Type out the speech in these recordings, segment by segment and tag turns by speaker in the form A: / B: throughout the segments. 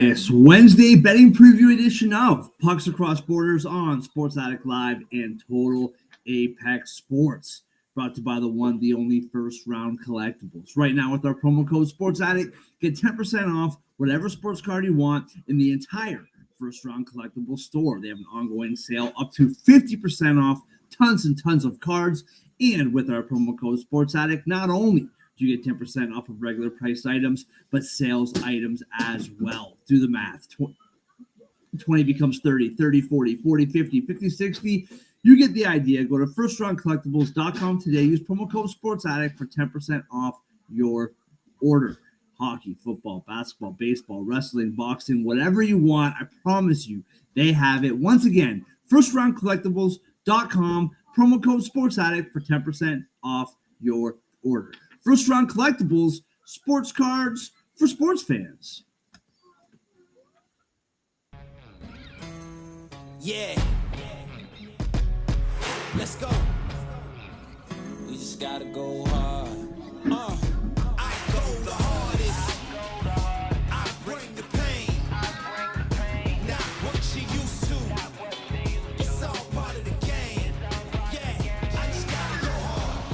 A: It's Wednesday betting preview edition of Pucks Across Borders on Sports Addict Live and Total Apex Sports. Brought to you by the one, the only first round collectibles. Right now with our promo code Sports Addict, get 10% off whatever sports card you want in the entire first round collectible store. They have an ongoing sale up to 50% off tons and tons of cards. And with our promo code Sports Addict, not only you get 10% off of regular priced items, but sales items as well. Do the math. 20 becomes 30, 30, 40, 40, 50, 50, 60. You get the idea. Go to firstroundcollectibles.com today. Use promo code SportsAddict for 10% off your order. Hockey, football, basketball, baseball, wrestling, boxing, whatever you want. I promise you, they have it. Once again, firstroundcollectibles.com, promo code SportsAddict for 10% off your order. First Round Collectibles, sports cards for sports fans.
B: Yeah. Let's go. We just gotta go hard. I go the hardest. I bring the pain. Not what you used to. It's all part of the game. Yeah, I just gotta go hard.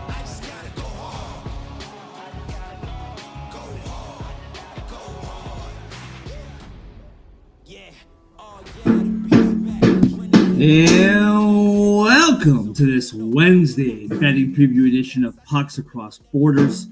B: I just gotta go hard. Go hard. Go hard. Yeah. Oh yeah.
A: And welcome to this Wednesday betting preview edition of Pucks Across Borders.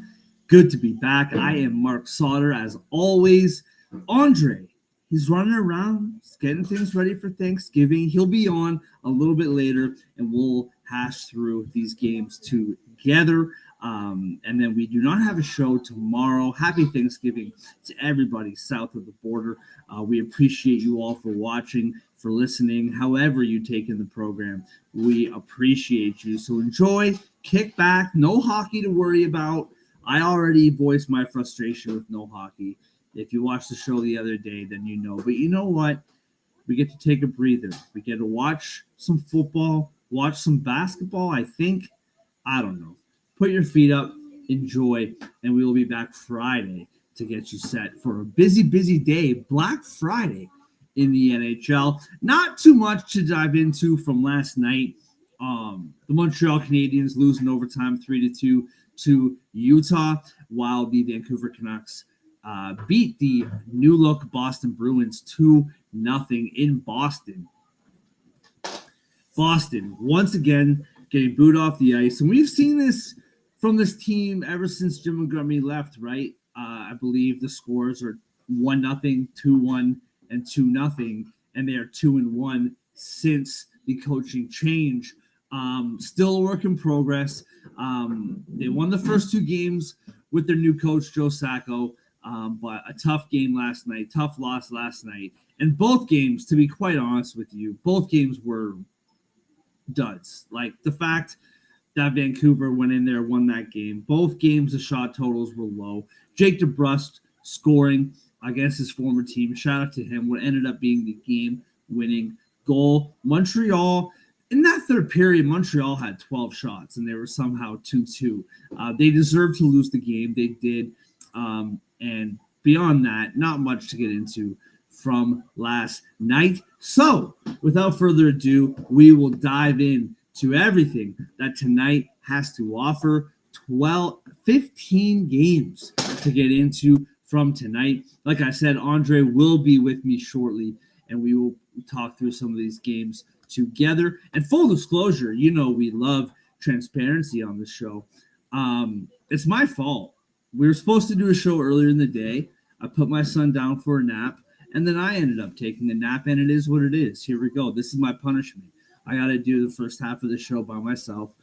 A: Good to be back. I am Mark Sauter, as always. Andre, he's running around, he's getting things ready for Thanksgiving. He'll be on a little bit later, and we'll hash through these games together. And then we do not have a show tomorrow. Happy Thanksgiving to everybody south of the border. We appreciate you all for watching, for listening, however you take in the program. We appreciate you. So enjoy, kick back, no hockey to worry about. I already voiced my frustration with no hockey. If you watched the show the other day, then you know. But you know what? We get to take a breather. We get to watch some football, watch some basketball, I think. I don't know. Put your feet up, enjoy, and we will be back Friday to get you set for a busy, busy day, Black Friday in the NHL. Not too much to dive into from last night. The Montreal Canadiens losing overtime 3-2 to Utah, while the Vancouver Canucks beat the new-look Boston Bruins 2-0 in Boston. Boston, once again, getting booed off the ice. And we've seen this from this team ever since Jim Montgomery left, right? I believe the scores are 1-0, 2-1, and 2-0, and they are 2-1 since the coaching change. Still a work in progress. They won the first two games with their new coach, Joe Sacco, but a tough game last night, tough loss last night. And both games, to be quite honest with you, both games were duds. Like the fact that Vancouver went in there, won that game. Both games, the shot totals were low. Jake DeBrusk scoring against his former team. Shout out to him. What ended up being the game-winning goal. Montreal, in that third period, Montreal had 12 shots, and they were somehow 2-2. They deserved to lose the game. They did. And beyond that, not much to get into from last night. So, without further ado, we will dive in to everything that tonight has to offer. 15 games to get into from tonight. Like I said, Andre will be with me shortly, and we will talk through some of these games together. And full disclosure, you know we love transparency on the show. It's my fault. We were supposed to do a show earlier in the day. I put my son down for a nap, and then I ended up taking a nap, and it is what it is. Here we go. This is my punishment. I got to do the first half of the show by myself.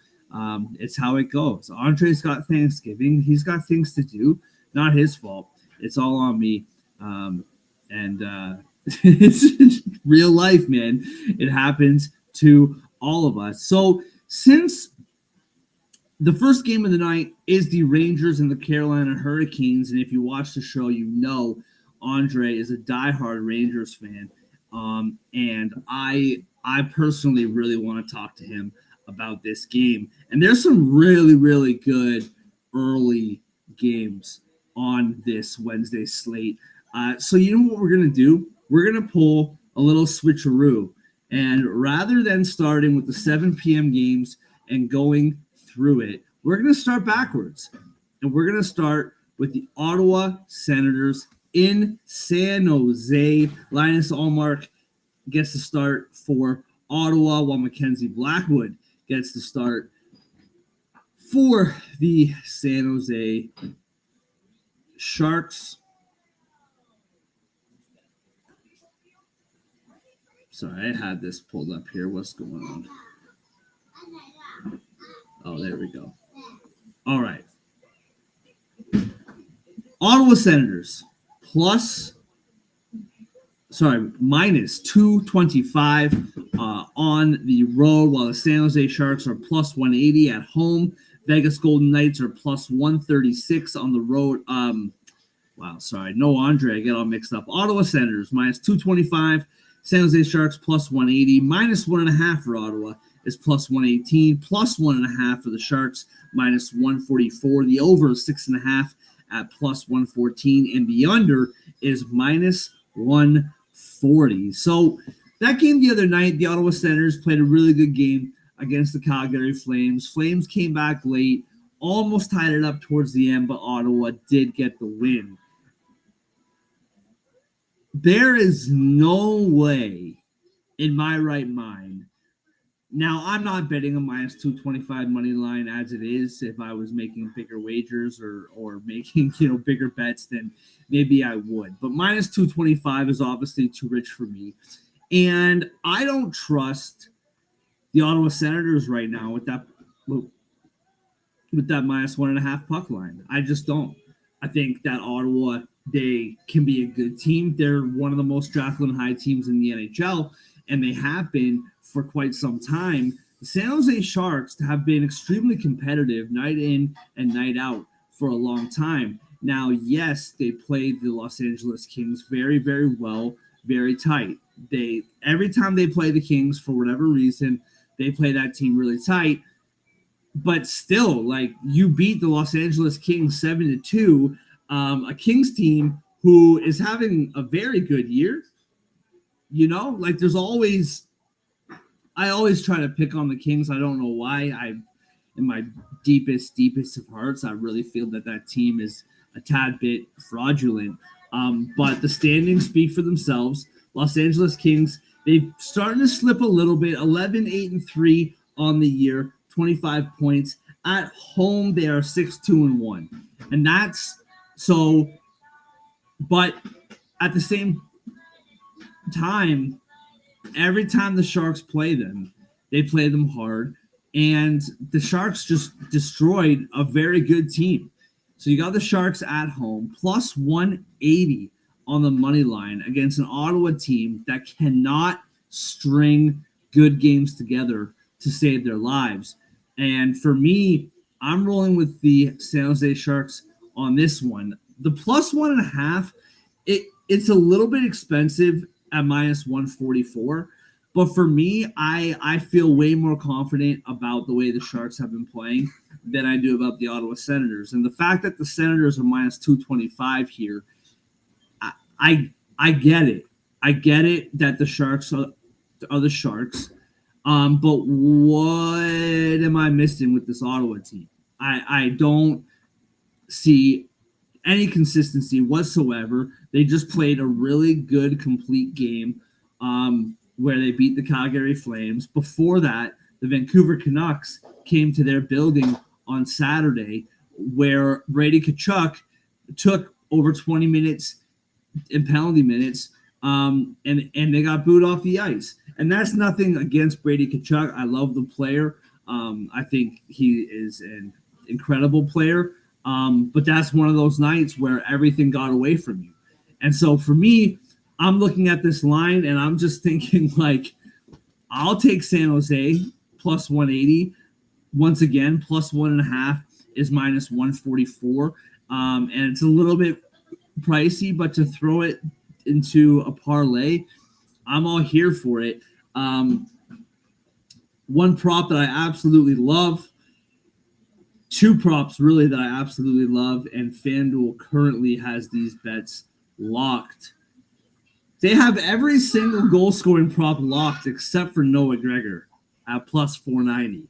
A: It's how it goes. Andre's got Thanksgiving. He's got things to do. Not his fault. It's all on me. It's real life, man. It happens to all of us. So since the first game of the night is the Rangers and the Carolina Hurricanes, and if you watch the show, you know Andre is a diehard Rangers fan. And I personally really want to talk to him about this game. And there's some really, really good early games on this Wednesday slate. So you know what we're going to do? We're going to pull a little switcheroo. And rather than starting with the 7 p.m. games and going through it, we're going to start backwards. And we're going to start with the Ottawa Senators in San Jose. Linus Ullmark gets to start for Ottawa, while Mackenzie Blackwood gets to start for the San Jose Sharks. Sorry, I had this pulled up here. What's going on? Oh, there we go. All right. Ottawa Senators minus 225 on the road, while the San Jose Sharks are plus 180 at home. Vegas Golden Knights are plus 136 on the road. No Andre, I get all mixed up. Ottawa Senators minus 225. San Jose Sharks plus 180. Minus 1.5 for Ottawa is plus 118. Plus 1.5 for the Sharks, minus 144. The over is 6.5 at plus 114. And the under is minus 140. So that game the other night, the Ottawa Senators played a really good game against the Calgary Flames. Flames came back late, almost tied it up towards the end, but Ottawa did get the win. There is no way in my right mind. Now, I'm not betting a minus 225 money line as it is. If I was making bigger wagers or making, bigger bets, then maybe I would. But minus 225 is obviously too rich for me. And I don't trust the Ottawa Senators right now with that minus 1.5 puck line. I just don't. I think that Ottawa, they can be a good team. They're one of the most drafted high teams in the NHL, and they have been for quite some time. The San Jose Sharks have been extremely competitive night in and night out for a long time. Now, yes, they played the Los Angeles Kings very, very well, very tight. Every time they play the Kings, for whatever reason, they play that team really tight. But still, you beat the Los Angeles Kings 7-2, a Kings team who is having a very good year. I always try to pick on the Kings. I don't know why. In my deepest of hearts, I really feel that team is a tad bit fraudulent. But the standings speak for themselves. Los Angeles Kings, they're starting to slip a little bit. 11-8-3 on the year. 25 points. At home, they are 6-2-1. And that's so, but at the same time, every time the Sharks play them, they play them hard. And the Sharks just destroyed a very good team. So you got the Sharks at home, plus 180 on the money line against an Ottawa team that cannot string good games together to save their lives. And for me, I'm rolling with the San Jose Sharks on this one. The plus 1.5, it's a little bit expensive at minus 144. But for me, I feel way more confident about the way the Sharks have been playing than I do about the Ottawa Senators. And the fact that the Senators are minus 225 here, I get it. I get it that the Sharks are the Sharks. But what am I missing with this Ottawa team? I don't see any consistency whatsoever. They just played a really good, complete game where they beat the Calgary Flames. Before that, the Vancouver Canucks came to their building on Saturday, where Brady Tkachuk took over 20 minutes in penalty minutes, and they got booed off the ice. And that's nothing against Brady Tkachuk. I love the player. I think he is an incredible player. But that's one of those nights where everything got away from you. And so for me, I'm looking at this line and I'm just thinking, I'll take San Jose plus 180. Once again, plus 1.5 is minus 144. And it's a little bit pricey, but to throw it into a parlay, I'm all here for it. One prop that I absolutely love two props really that I absolutely love, and FanDuel currently has these bets locked. They have every single goal scoring prop locked except for Noah Gregor at plus 490.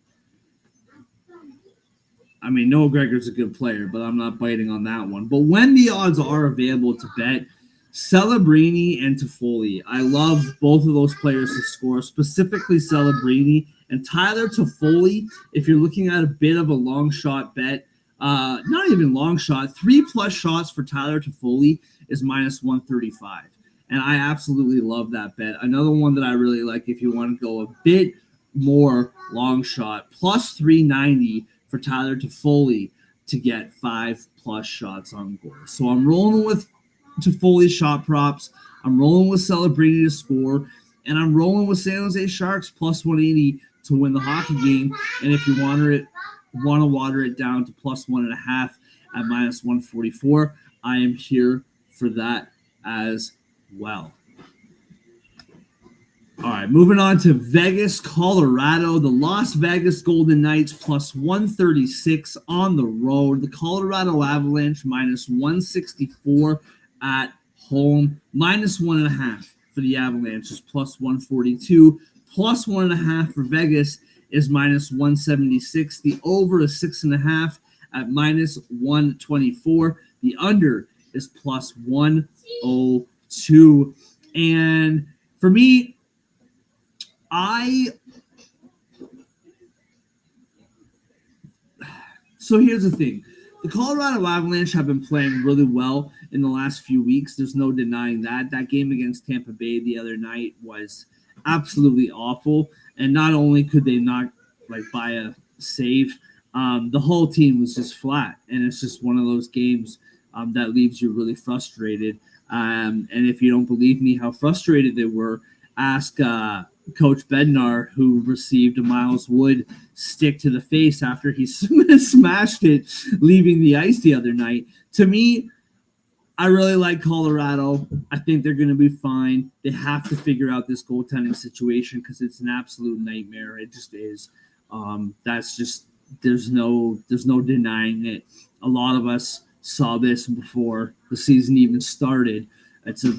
A: I mean, Noah Gregor's a good player, but I'm not biting on that one. But when the odds are available to bet, Celebrini and Toffoli. I love both of those players to score, specifically Celebrini and Tyler Toffoli. If you're looking at a bit of a long shot bet, not even long shot, 3+ shots for Tyler Toffoli is minus 135. And I absolutely love that bet. Another one that I really like if you want to go a bit more long shot, plus 390 for Tyler Toffoli to get 5+ shots on goal. So I'm rolling with Toffoli shot props. I'm rolling with Celebrini to score. And I'm rolling with San Jose Sharks plus 180 to win the hockey game. And if you want to water it down to plus 1.5 at minus 144, I am here for that as well. All right, moving on to Vegas, Colorado. The Las Vegas Golden Knights plus 136 on the road. The Colorado Avalanche minus 164 at home. Minus 1.5 for the Avalanche is plus 142. Plus 1.5 for Vegas is minus 176. The over is 6.5 at minus 124. The under is plus 102. And for me, so here's the thing. The Colorado Avalanche have been playing really well in the last few weeks. There's no denying that. That game against Tampa Bay the other night was absolutely awful. And not only could they not buy a save, the whole team was just flat. And it's just one of those games that leaves you really frustrated. And if you don't believe me how frustrated they were, ask Coach Bednar, who received a Miles Wood stick to the face after he smashed it leaving the ice the other night. To me, I really like Colorado. I think they're going to be fine. They have to figure out this goaltending situation because it's an absolute nightmare. It just is. That's just there's no denying it. A lot of us saw this before the season even started. It's a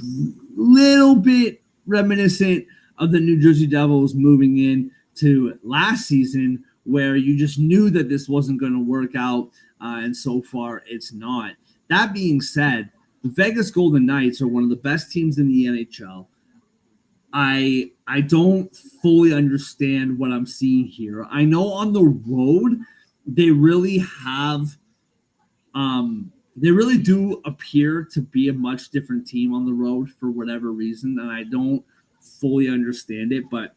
A: little bit reminiscent of the New Jersey Devils moving in to last season, where you just knew that this wasn't going to work out, and so far it's not. That being said, the Vegas Golden Knights are one of the best teams in the NHL. I don't fully understand what I'm seeing here. I know on the road they really have they really do appear to be a much different team on the road for whatever reason, and I don't fully understand it. But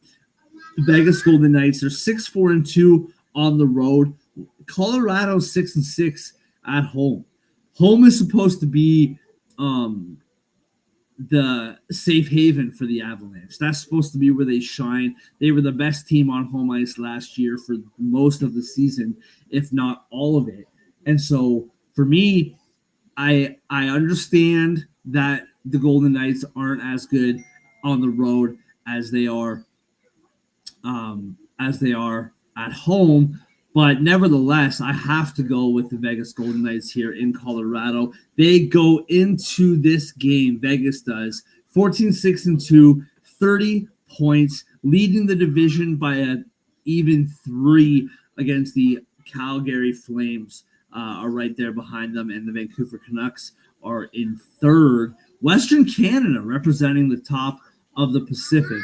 A: the Vegas Golden Knights are 6-4-2 on the road. Colorado 6-6 at home. Home is supposed to be the safe haven for the Avalanche. That's supposed to be where they shine. They were the best team on home ice last year for most of the season, if not all of it. And so for me, I understand that the Golden Knights aren't as good on the road as they are at home, but nevertheless, I have to go with the Vegas Golden Knights here in Colorado. They go into this game, Vegas does, 14-6-2, 30 points, leading the division by an even 3 against the Calgary Flames. Are right there behind them, and the Vancouver Canucks are in third. Western Canada representing the top of the Pacific.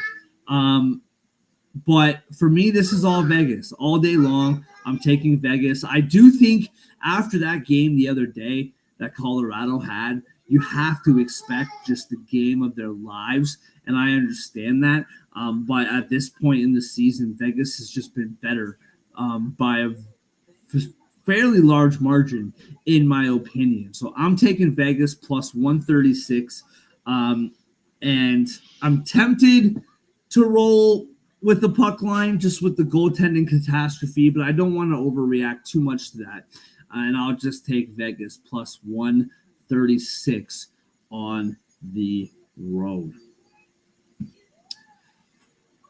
A: But for me, this is all Vegas. All day long, I'm taking Vegas. I do think after that game the other day that Colorado had, you have to expect just the game of their lives, and I understand that. But at this point in the season, Vegas has just been better by a fairly large margin, in my opinion. So I'm taking Vegas plus 136. And I'm tempted to roll with the puck line just with the goaltending catastrophe, but I don't want to overreact too much to that. And I'll just take Vegas plus 136 on the road.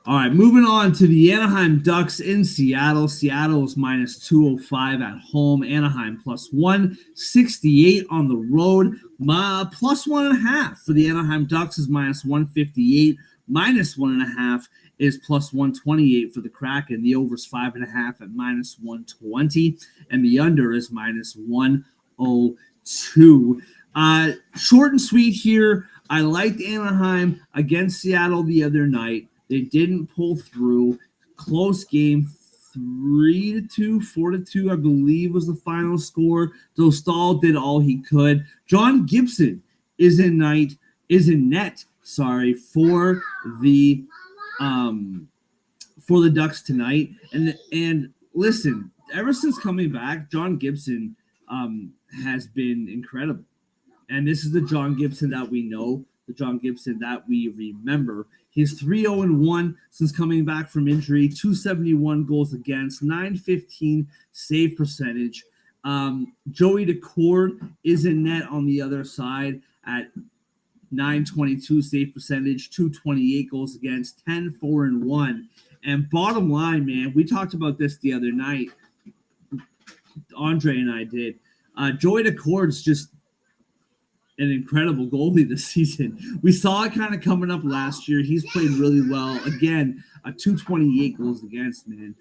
A: All right, moving on to the Anaheim Ducks in Seattle. Seattle is minus 205 at home. Anaheim plus 168 on the road. Plus 1.5 for the Anaheim Ducks is minus 158. Minus 1.5 is plus 128 for the Kraken. The over is 5.5 at minus 120, and the under is minus 102. Short and sweet here. I liked Anaheim against Seattle the other night. They didn't pull through. Close game, 3-2, 4-2, I believe was the final score. Dostal did all he could. John Gibson is in net, for the Ducks tonight. And listen, ever since coming back, John Gibson has been incredible. And this is the John Gibson that we know, the John Gibson that we remember. He's 3-0-1 since coming back from injury, 271 goals against, 915 save percentage. Joey Decord is in net on the other side at 922 save percentage, 228 goals against, 10-4-1. And bottom line, man, we talked about this the other night. Andre and I did. Joey Decord's just an incredible goalie this season. We saw it kind of coming up last year. He's played really well. Again, 228 goals against, man.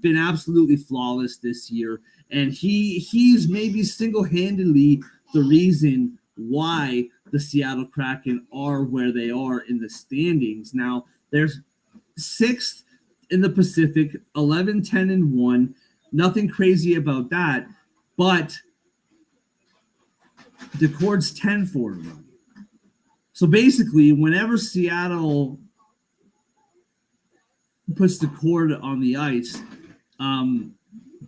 A: Been absolutely flawless this year. And he's maybe single-handedly the reason why the Seattle Kraken are where they are in the standings. Now, there's 6th in the Pacific, 11-10-1. Nothing crazy about that. But Decord's 10-4-1. So basically, whenever Seattle puts Decord on the ice,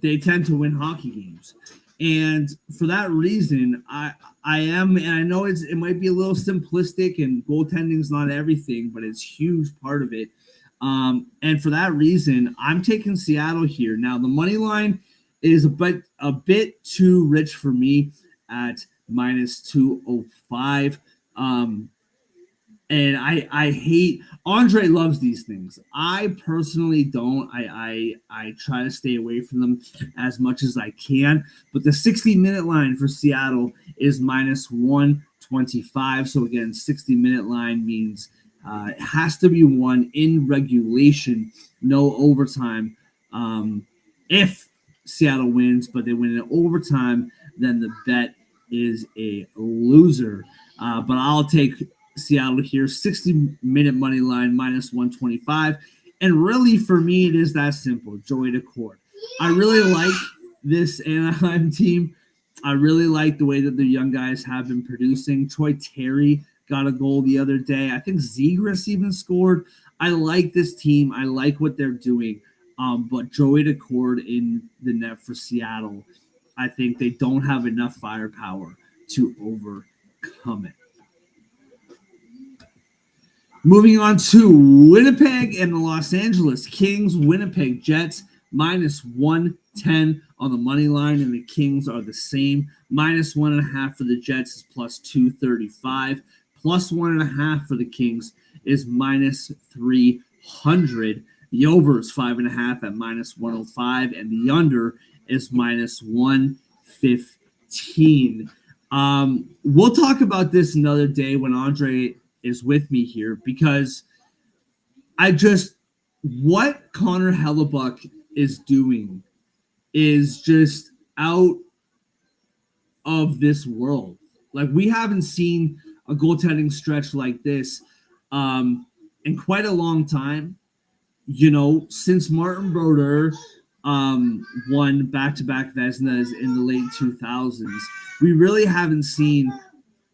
A: they tend to win hockey games. And for that reason, I am, and I know it might be a little simplistic, and goaltending's not everything, but it's a huge part of it. And for that reason, I'm taking Seattle here. Now, the money line is a bit too rich for me at minus 205. And I hate, Andre loves these things. I personally don't. I try to stay away from them as much as I can. But the 60-minute line for Seattle is minus 125. So again, 60-minute line means it has to be won in regulation, no overtime. If Seattle wins, but they win in overtime, then the bet is a loser. But I'll take Seattle here, 60-minute money line, minus 125. And really, for me, it is that simple. Joey Decord. I really like this Anaheim team. I really like the way that the young guys have been producing. Troy Terry got a goal the other day. I think Zegras even scored. I like this team. I like what they're doing. But Joey Decord in the net for Seattle, I think they don't have enough firepower to overcome it. Moving on to Winnipeg and the Los Angeles Kings. Winnipeg Jets minus 110 on the money line, and the Kings are the same. Minus 1.5 for the Jets is plus 235. Plus 1.5 for the Kings is minus 300. The over is 5.5 at minus 105, and the under is minus 115. We'll talk about this another day when Andre is with me here, because what Connor Hellebuyck is doing is just out of this world. Like, we haven't seen a goaltending stretch like this in quite a long time. You know, since Martin Brodeur won back-to-back Vezinas in the late 2000s, we really haven't seen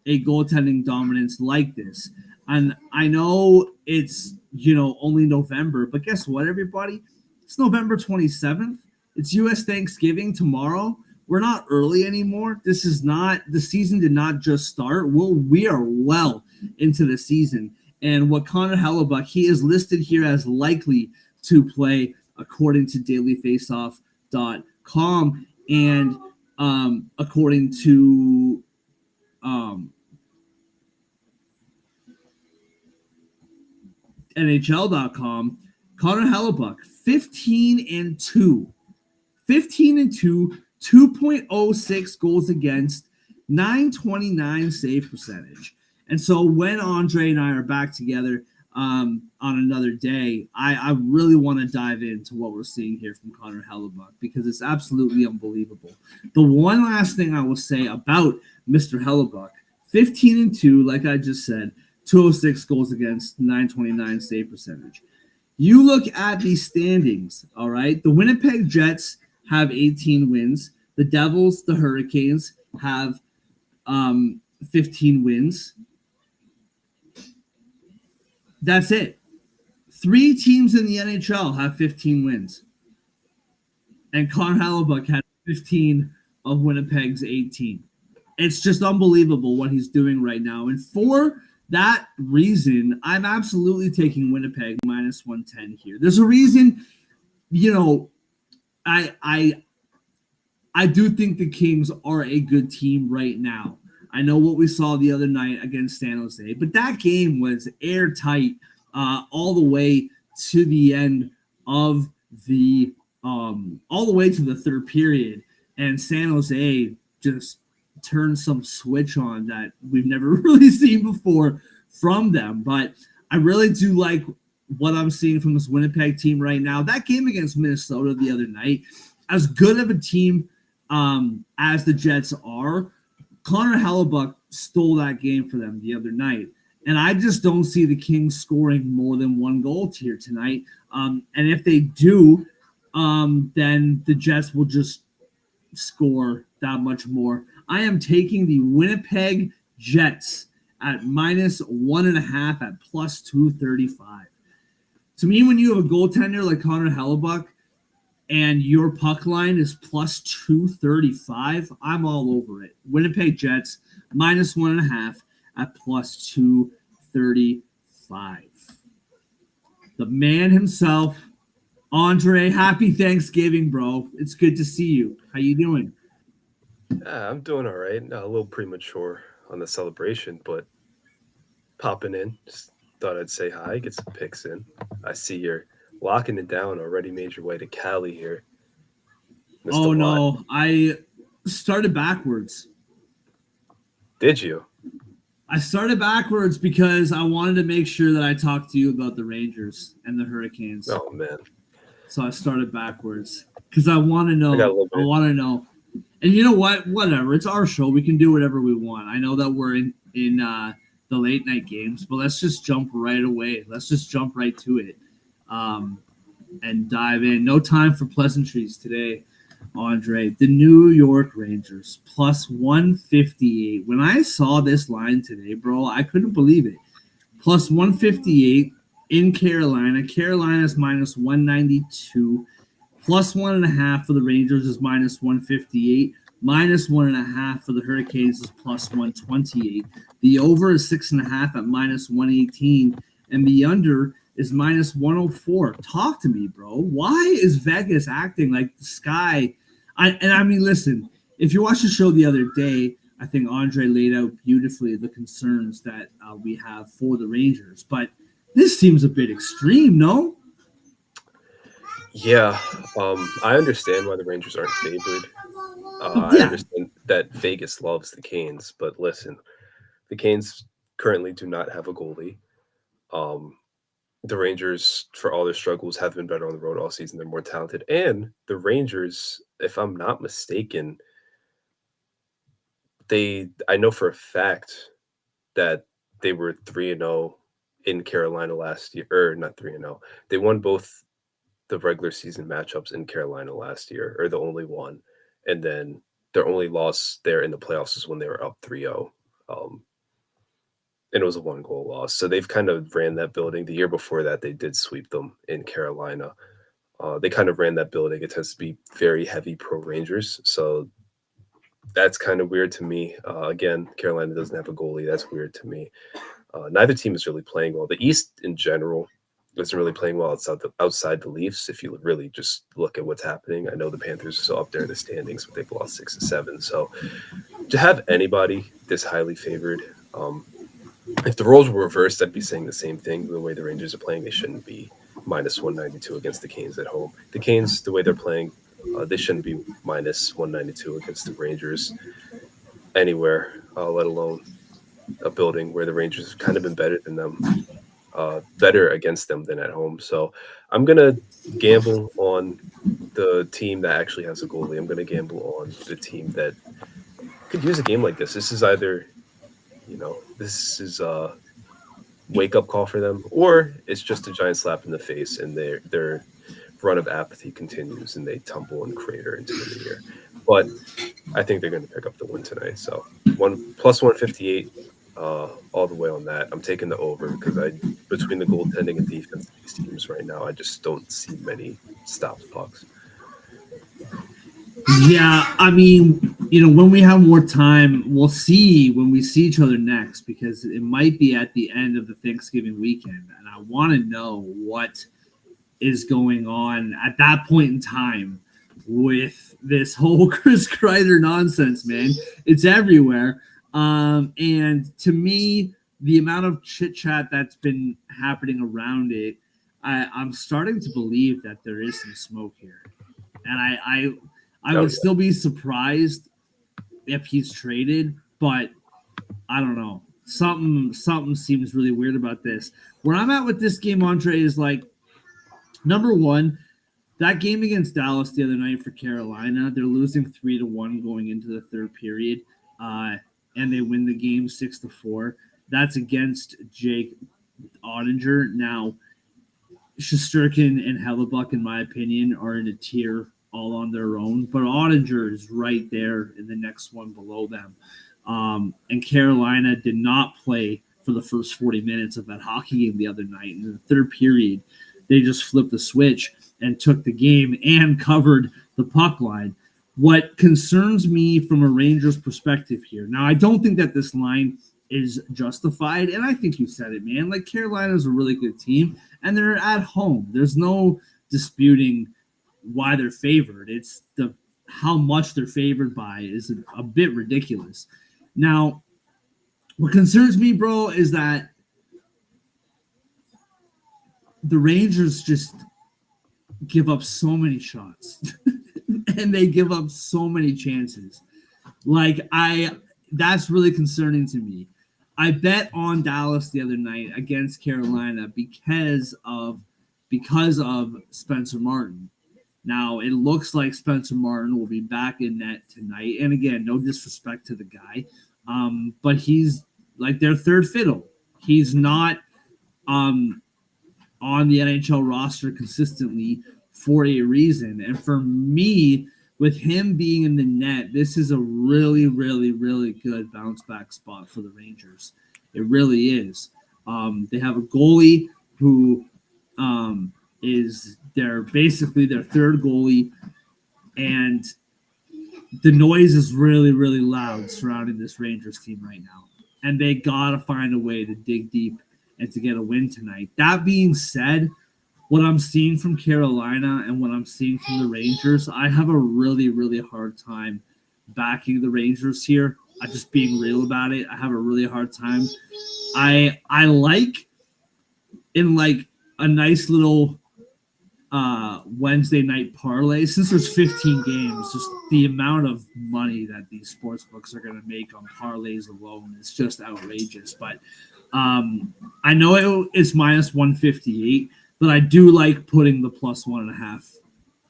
A: a goaltending dominance like this. And I know it's, only November, but guess what, everybody? It's November 27th. It's U.S. Thanksgiving tomorrow. We're not early anymore. The season did not just start. We are well into the season. And what Connor Hellebuyck, he is listed here as likely to play according to dailyfaceoff.com and according to NHL.com. Connor Hellebuck, 15-2. 15-2, 2.06 goals against, 929 save percentage. And so when Andre and I are back together on another day, I really want to dive into what we're seeing here from Connor Hellebuck because it's absolutely unbelievable. The one last thing I will say about Mr. Hellebuck, 15-2, like I just said, 206 goals against, 929 save percentage. You look at the standings, all right? The Winnipeg Jets have 18 wins. The Devils, the Hurricanes have 15 wins. That's it. 3 teams in the NHL have 15 wins. And Connor Hellebuck had 15 of Winnipeg's 18. It's just unbelievable what he's doing right now. And for that reason, I'm absolutely taking Winnipeg minus 110 here. There's a reason, I do think the Kings are a good team right now. I know what we saw the other night against San Jose, but that game was airtight all the way to the end of all the way to the third period, and San Jose just turned some switch on that we've never really seen before from them. But I really do like what I'm seeing from this Winnipeg team right now. That game against Minnesota the other night, as good of a team as the Jets are, Connor Hellebuck stole that game for them the other night. And I just don't see the Kings scoring more than one goal here tonight. And if they do, then the Jets will just score that much more. I am taking the Winnipeg Jets at minus 1.5 at plus 235. To me, when you have a goaltender like Connor Hellebuck and your puck line is plus 235, I'm all over it. Winnipeg Jets minus 1.5 at plus 235. The man himself, Andre, happy Thanksgiving, bro. It's good to see you. How you doing?
C: I'm doing all right. A little premature on the celebration, but popping in. Just thought I'd say hi, get some picks in. I see you're locking it down already. Made your way to Cali here. Missed
A: Oh,
C: a lot.
A: no. I started backwards.
C: Did you?
A: I started backwards because I wanted to make sure that I talked to you about the Rangers and the Hurricanes.
C: Oh, man.
A: So I started backwards because I want to know.
C: I got a little bit.
A: I want to know. And you know what? Whatever. It's our show. We can do whatever we want. I know that we're in the late night games, but let's just jump right away. Let's just jump right to it and dive in. No time for pleasantries today, Andre. The New York Rangers plus 158. When I saw this line today, bro, I couldn't believe it. Plus 158 in Carolina. Carolina's minus 192. Plus 1.5 for the Rangers is minus 158. Minus 1.5 for the Hurricanes is plus 128. The over is 6.5 at minus 118. And the under is minus 104. Talk to me, bro. Why is Vegas acting like the sky? I mean, listen, if you watched the show the other day, I think Andre laid out beautifully the concerns that we have for the Rangers. But this seems a bit extreme, no?
C: Yeah. I understand why the Rangers aren't favored. I understand that Vegas loves the Canes, but listen, the Canes currently do not have a goalie. The Rangers, for all their struggles, have been better on the road all season. They're more talented. And the Rangers, if I'm not mistaken, I know for a fact that they were 3-0 in Carolina last year. Or not 3-0. They won both the regular season matchups in Carolina last year, or the only one. And then their only loss there in the playoffs was when they were up 3-0. And it was a 1-goal loss. So they've kind of ran that building. The year before that, they did sweep them in Carolina. They kind of ran that building. It tends to be very heavy pro Rangers. So that's kind of weird to me. Again, Carolina doesn't have a goalie. That's weird to me. Neither team is really playing well. The East in general isn't really playing well outside the Leafs. If you really just look at what's happening, I know the Panthers are still up there in the standings, but they've lost 6 to 7. So to have anybody this highly favored, if the roles were reversed, I'd be saying the same thing. The way the Rangers are playing, they shouldn't be minus 192 against the Canes at home. The Canes, the way they're playing, they shouldn't be minus 192 against the Rangers anywhere, let alone a building where the Rangers have kind of been better than them, better against them than at home. So I'm going to gamble on the team that actually has a goalie. I'm going to gamble on the team that could use a game like this. This is either, this is a wake-up call for them, or it's just a giant slap in the face and their run of apathy continues and they tumble and crater into the new year. But I think they're going to pick up the win tonight. So plus 158 all the way on that. I'm taking the over because between the goaltending and defense of these teams right now, I just don't see many stopped pucks.
A: Yeah, I mean, when we have more time, we'll see when we see each other next, because it might be at the end of the Thanksgiving weekend, and I want to know what is going on at that point in time with this whole Chris Kreider nonsense, man. It's everywhere. And to me, the amount of chit chat that's been happening around it, I'm starting to believe that there is some smoke here. And I would still be surprised if he's traded, but I don't know. Something seems really weird about this. Where I'm at with this game, Andre, is like, number one, that game against Dallas the other night for Carolina, they're losing 3-1 going into the third period, and they win the game 6-4. That's against Jake Ottinger. Now, Shesterkin and Hellebuck, in my opinion, are in a tier all on their own, but Ottinger is right there in the next one below them. And Carolina did not play for the first 40 minutes of that hockey game the other night. In the third period, they just flipped the switch and took the game and covered the puck line. What concerns me from a Rangers perspective here, now I don't think that this line is justified, and I think you said it, man. Like, Carolina's a really good team, and they're at home. There's no disputing why they're favored. It's how much they're favored by is a bit ridiculous. Now, what concerns me, bro, is that the Rangers just give up so many shots and they give up so many chances. That's really concerning to me. I bet on Dallas the other night against Carolina because of Spencer Martin. Now, it looks like Spencer Martin will be back in net tonight. And again, no disrespect to the guy, but he's like their third fiddle. He's not on the NHL roster consistently for a reason. And for me, with him being in the net, this is a really, really, really good bounce back spot for the Rangers. It really is. They have a goalie who is basically their third goalie, and the noise is really, really loud surrounding this Rangers team right now. And they got to find a way to dig deep and to get a win tonight. That being said, what I'm seeing from Carolina and what I'm seeing from the Rangers, I have a really, really hard time backing the Rangers here. I'm just being real about it. I have a really hard time. I like in like a nice little Wednesday night parlay, since there's 15 games, just the amount of money that these sports books are going to make on parlays alone is just outrageous. But I know it's minus 158, but I do like putting the plus 1.5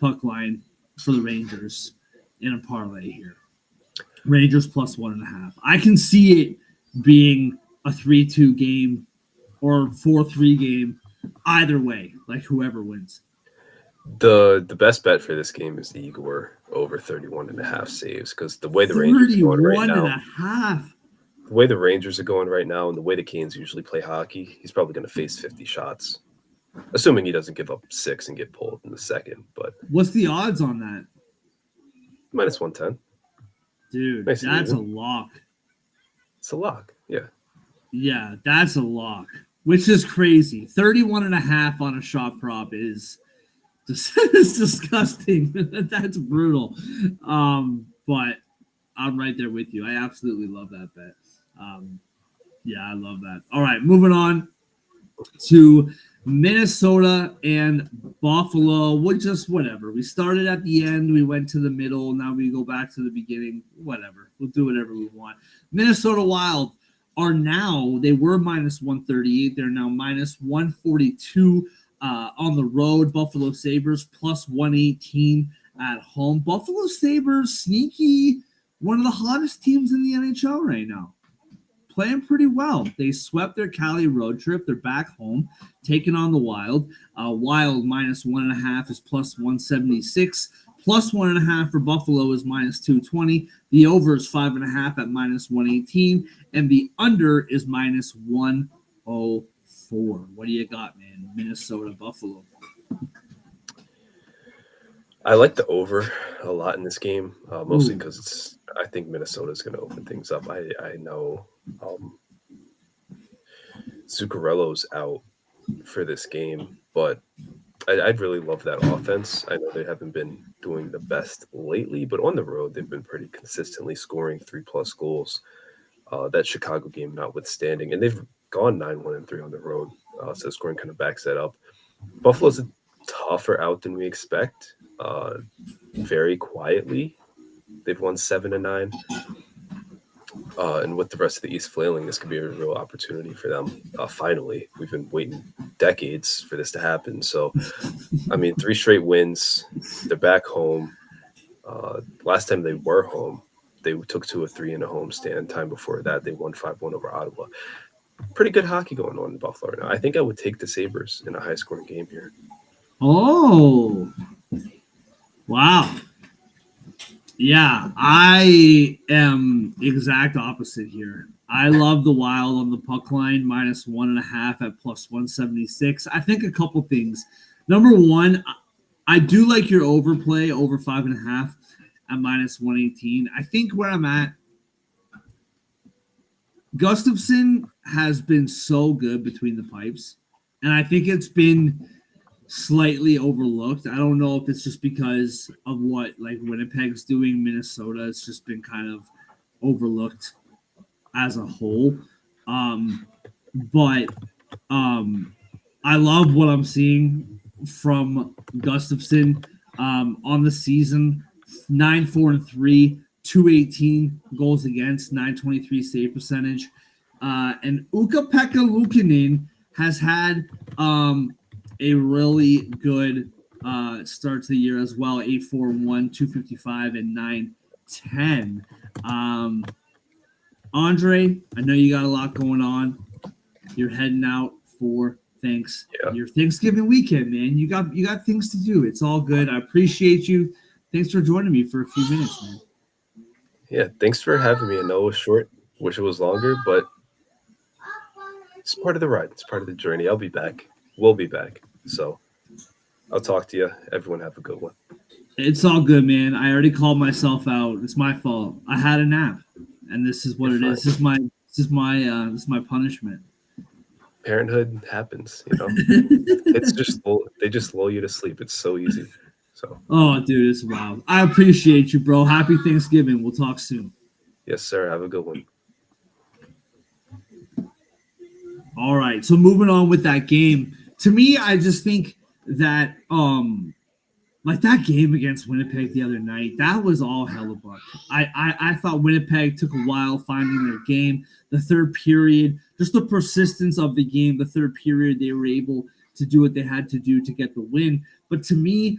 A: puck line for the Rangers in a parlay here. Rangers plus 1.5. I can see it being a 3-2 game or 4-3 game either way, like whoever wins.
C: The best bet for this game is the Igor over 31.5 saves, because the way the Rangers are going right now, the way the Rangers are going right now, and the way the Canes usually play hockey, he's probably going to face 50 shots, assuming he doesn't give up 6 and get pulled in the second. But
A: what's the odds on that?
C: Minus 110.
A: Dude, nice, that's a lock.
C: It's a lock, yeah.
A: Yeah, that's a lock, which is crazy. 31.5 on a shot prop is it's disgusting. That's brutal. But I'm right there with you. I absolutely love that bet. Yeah, I love that. All right, moving on to Minnesota and Buffalo, we're just whatever. We started at the end, we went to the middle, now we go back to the beginning. Whatever. We'll do whatever we want. Minnesota Wild are now, they were minus 138. They're now minus 142 on the road. Buffalo Sabres plus 118 at home. Buffalo Sabres, sneaky, one of the hottest teams in the NHL right now. Playing pretty well. They swept their Cali road trip. They're back home, taking on the Wild. Wild minus 1.5 is plus 176. Plus 1.5 for Buffalo is minus 220. The over is 5.5 at minus 118. And the under is minus 104. What do you got, man? Minnesota, Buffalo.
C: I like the over a lot in this game, mostly because I think Minnesota is going to open things up. I know Zuccarello's out for this game, but I'd really love that offense. I know they haven't been doing the best lately, but on the road, they've been pretty consistently scoring 3+ goals. That Chicago game notwithstanding, and they've gone 9-1-3 on the road, so scoring kind of backs that up. Buffalo's a tougher out than we expect. Very quietly, they've won 7-9. And with the rest of the East flailing, this could be a real opportunity for them. Finally, we've been waiting decades for this to happen. So, I mean, 3 straight wins. They're back home. Last time they were home, they took 2 of 3 in a home stand. Time before that, they won 5-1 over Ottawa. Pretty good hockey going on in Buffalo right now. I think I would take the Sabres in a high-scoring game here.
A: Oh, wow. Yeah, I am exact opposite here. I love the Wild on the puck line, minus 1.5 at plus 176. I think a couple things. Number one, I do like your overplay, over 5.5 at minus 118. I think where I'm at, Gustafsson has been so good between the pipes, and I think it's been slightly overlooked. I don't know if it's just because of what like Winnipeg's doing. Minnesota, it's just been kind of overlooked as a whole. But I love what I'm seeing from Gustafsson on the season. 9-4-3, 218 goals against, 923 save percentage. And Ukko-Pekka Luukkonen has had a really good start to the year as well. 8-4-1, 255, and 910. Andre, I know you got a lot going on. You're heading out for your Thanksgiving weekend, man. You got things to do. It's all good. I appreciate you. Thanks for joining me for a few minutes, man.
C: Yeah, thanks for having me. I know it was short. Wish it was longer, but it's part of the ride. It's part of the journey. I'll be back. We'll be back. So I'll talk to you. Everyone have a good one.
A: It's all good, man. I already called myself out. It's my fault. I had a nap, and this is what You're it fine. Is. This is my punishment.
C: Parenthood happens, you know. It's just they just lull you to sleep. It's so easy. So.
A: Oh, dude, it's wild. I appreciate you, bro. Happy Thanksgiving. We'll talk soon.
C: Yes, sir. Have a good one.
A: All right. So moving on with that game. To me, I just think that like that game against Winnipeg the other night, that was all hellebuck. I thought Winnipeg took a while finding their game. The third period, just the persistence of the game, the third period, they were able to do what they had to do to get the win. But to me,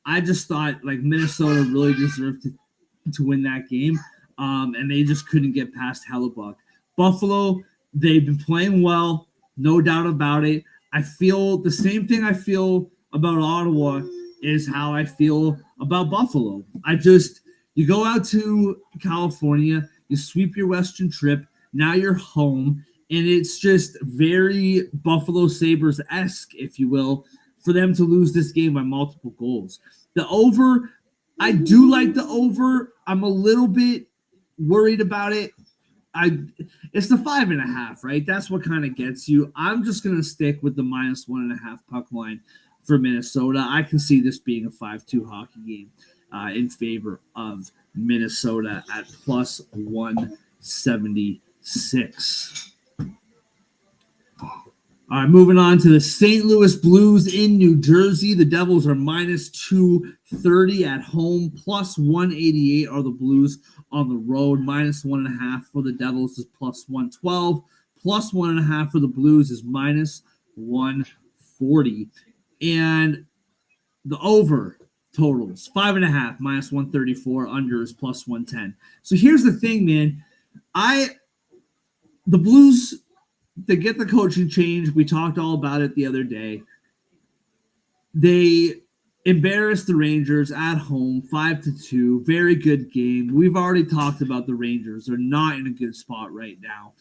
A: I just thought like Minnesota really deserved to win that game, and they just couldn't get past hellebuck. Buffalo, they've been playing well, no doubt about it. I feel the same thing I feel about Ottawa is how I feel about Buffalo. You go out to California, you sweep your Western trip, now you're home, and it's just very Buffalo Sabres-esque, if you will, for them to lose this game by multiple goals. The over, I do like the over. I'm a little bit worried about it. It's the 5.5, right? That's what kind of gets you. I'm just going to stick with the minus 1.5 puck line for Minnesota. I can see this being a 5-2 hockey game in favor of Minnesota at plus 176. All All right, moving on to the St. Louis Blues in New Jersey. The Devils are minus 230 at home, plus 188 are the Blues on the road. Minus 1.5 for the Devils is plus 112. Plus 1.5 for the Blues is minus 140. And the over totals 5.5 minus 134. Under is plus 110. So here's the thing, man. The Blues, they get the coaching change. We talked all about it the other day. They embarrassed the Rangers at home, 5-2. Very good game. We've already talked about the Rangers. They're not in a good spot right now.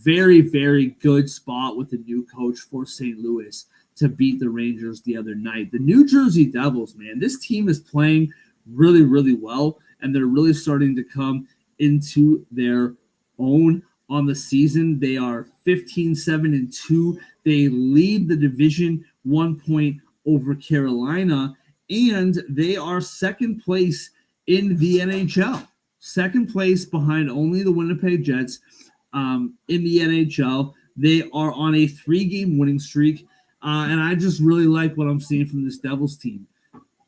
A: Very, very good spot with the new coach for St. Louis to beat the Rangers the other night. The New Jersey Devils, man, this team is playing really, really well, and they're really starting to come into their own on the season. They are 15-7-2. They lead the division 1 point over Carolina, and they are second place in the NHL. Second place behind only the Winnipeg Jets in the NHL. They are on a 3-game winning streak, and I just really like what I'm seeing from this Devils team.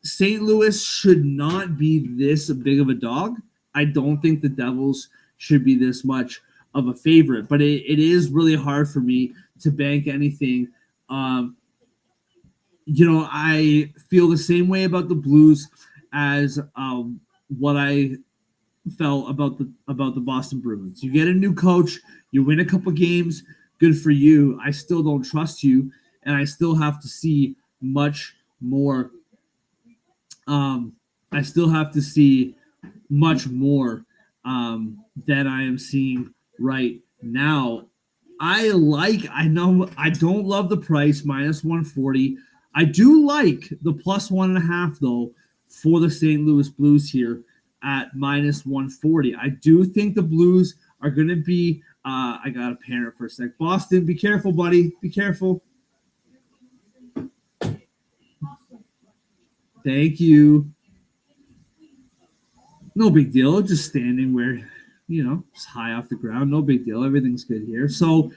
A: St. Louis should not be this big of a dog. I don't think the Devils should be this much of a favorite, but it is really hard for me to bank anything. I feel the same way about the Blues as what I felt about the Boston Bruins. You get a new coach, you win a couple games, good for you. I still don't trust you, and I still have to see much more. I still have to see much more than I am seeing right now. I know I don't love the price, minus 140. I do like the plus 1.5, though, for the St. Louis Blues here at minus 140. I do think the Blues are going to be, I got to pan it for a sec. Boston, be careful, buddy. Be careful. Thank you. No big deal. Just standing where, it's high off the ground. No big deal. Everything's good here. So,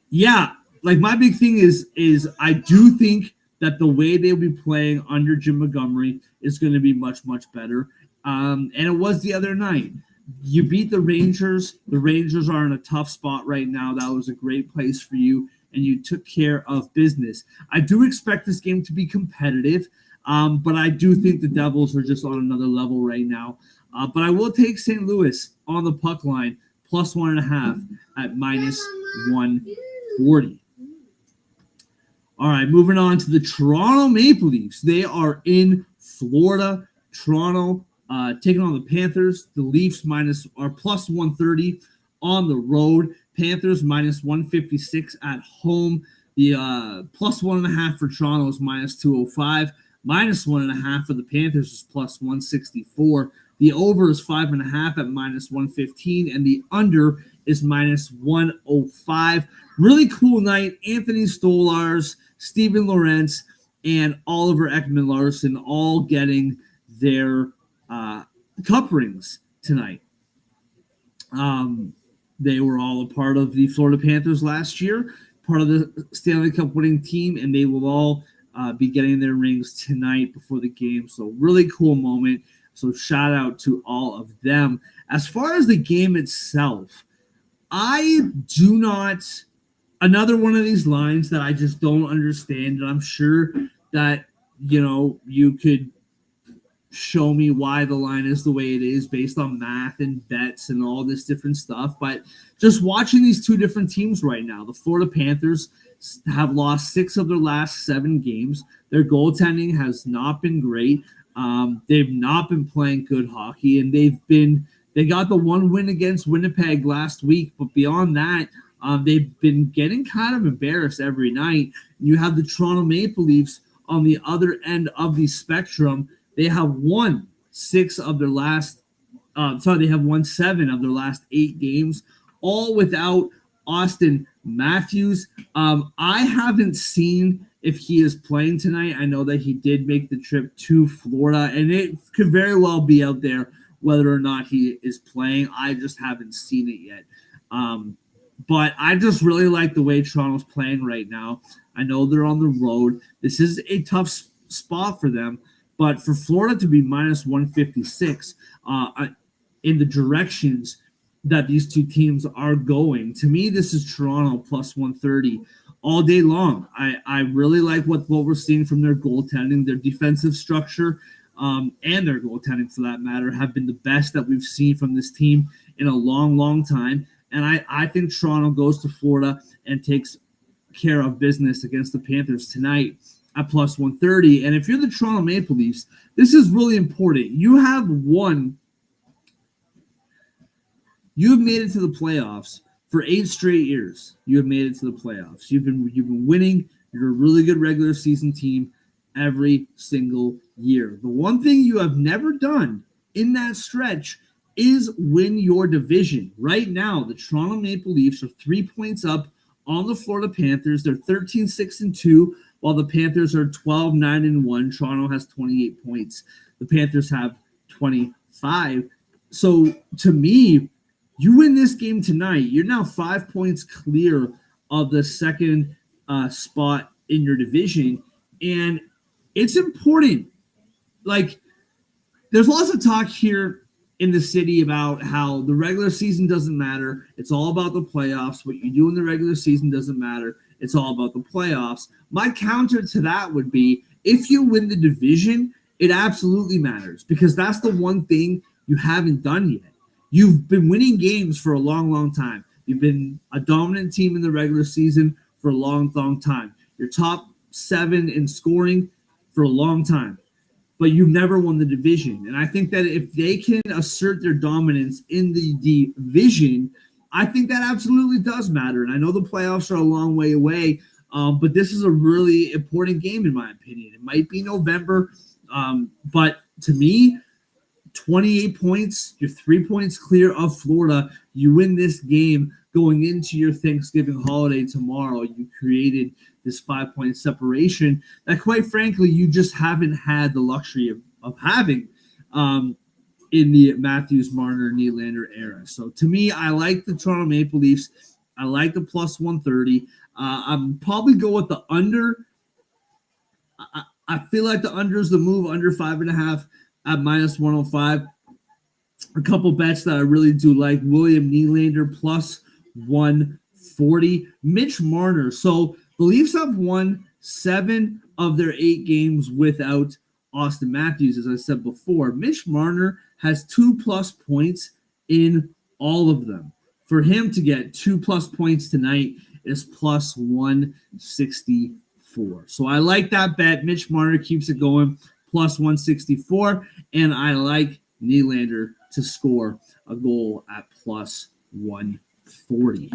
A: yeah, like my big thing is I do think that the way they'll be playing under Jim Montgomery is going to be much, much better. And it was the other night. You beat the Rangers. The Rangers are in a tough spot right now. That was a great place for you, and you took care of business. I do expect this game to be competitive, but I do think the Devils are just on another level right now. But I will take St. Louis on the puck line, plus 1.5 at minus 140. All right, moving on to the Toronto Maple Leafs. They are in Florida. Toronto taking on the Panthers. The Leafs are plus 130 on the road. Panthers minus 156 at home. The plus 1.5 for Toronto is minus 205. Minus 1.5 for the Panthers is plus 164. The over is 5.5 at minus 115, and the under is minus 105. Really cool night. Anthony Stolarz, Steven Lorentz, and Oliver Ekman-Larsson all getting their cup rings tonight. They were all a part of the Florida Panthers last year, part of the Stanley Cup winning team, and they will all be getting their rings tonight before the game. So really cool moment. So shout out to all of them. As far as the game itself, I do not, another one of these lines that I just don't understand. And I'm sure that, you could show me why the line is the way it is based on math and bets and all this different stuff. But just watching these two different teams right now, the Florida Panthers have lost 6 of their last 7 games. Their goaltending has not been great. They've not been playing good hockey, and they got the one win against Winnipeg last week, but beyond that, they've been getting kind of embarrassed every night. You have the Toronto Maple Leafs on the other end of the spectrum. They have won 7 of their last 8 games, all without Austin Matthews. I haven't seen if he is playing tonight. I know that he did make the trip to Florida, and it could very well be out there whether or not he is playing. I just haven't seen it yet. But I just really like the way Toronto's playing right now. I know they're on the road. This is a tough spot for them, but for Florida to be minus 156 in the directions that these two teams are going, to me, this is Toronto plus 130 all day long. I really like what we're seeing from their goaltending, their defensive structure, and their goaltending for that matter, have been the best that we've seen from this team in a long, long time. And I think Toronto goes to Florida and takes care of business against the Panthers tonight at plus 130. And if you're the Toronto Maple Leafs, this is really important. You have made it to the playoffs for 8 straight years. You have made it to the playoffs. You've been winning. You're a really good regular season team every single year. The one thing you have never done in that stretch is win your division. Right now, the Toronto Maple Leafs are 3 points up on the Florida Panthers. They're 13-6-2, while the Panthers are 12-9-1. Toronto has 28 points. The Panthers have 25. So to me, you win this game tonight, you're now 5 points clear of the second spot in your division. And it's important. Like, there's lots of talk here in the city about how the regular season doesn't matter. It's all about the playoffs. What you do in the regular season doesn't matter. It's all about the playoffs. My counter to that would be, if you win the division, it absolutely matters, because that's the one thing you haven't done yet. You've been winning games for a long, long time. You've been a dominant team in the regular season for a long, long time. You're top 7 in scoring for a long time, but you've never won the division. And I think that if they can assert their dominance in the division, I think that absolutely does matter. And I know the playoffs are a long way away, but this is a really important game in my opinion. It might be November, but to me, 28 points, you're 3 points clear of Florida. You win this game going into your Thanksgiving holiday tomorrow. You created this 5-point separation that, quite frankly, you just haven't had the luxury of having in the Matthews, Marner, Nylander era. So to me, I like the Toronto Maple Leafs. I like the plus 130. I'm probably go with the under. I feel like the under is the move, under 5.5 at minus 105. A couple bets that I really do like: William Nylander plus 140. Mitch Marner. So the Leafs have won 7 of their 8 games without Austin Matthews, as I said before. Mitch Marner has 2+ points in all of them. For him to get 2+ points tonight is plus 164. So I like that bet. Mitch Marner keeps it going, plus 164. And I like Nylander to score a goal at plus 140.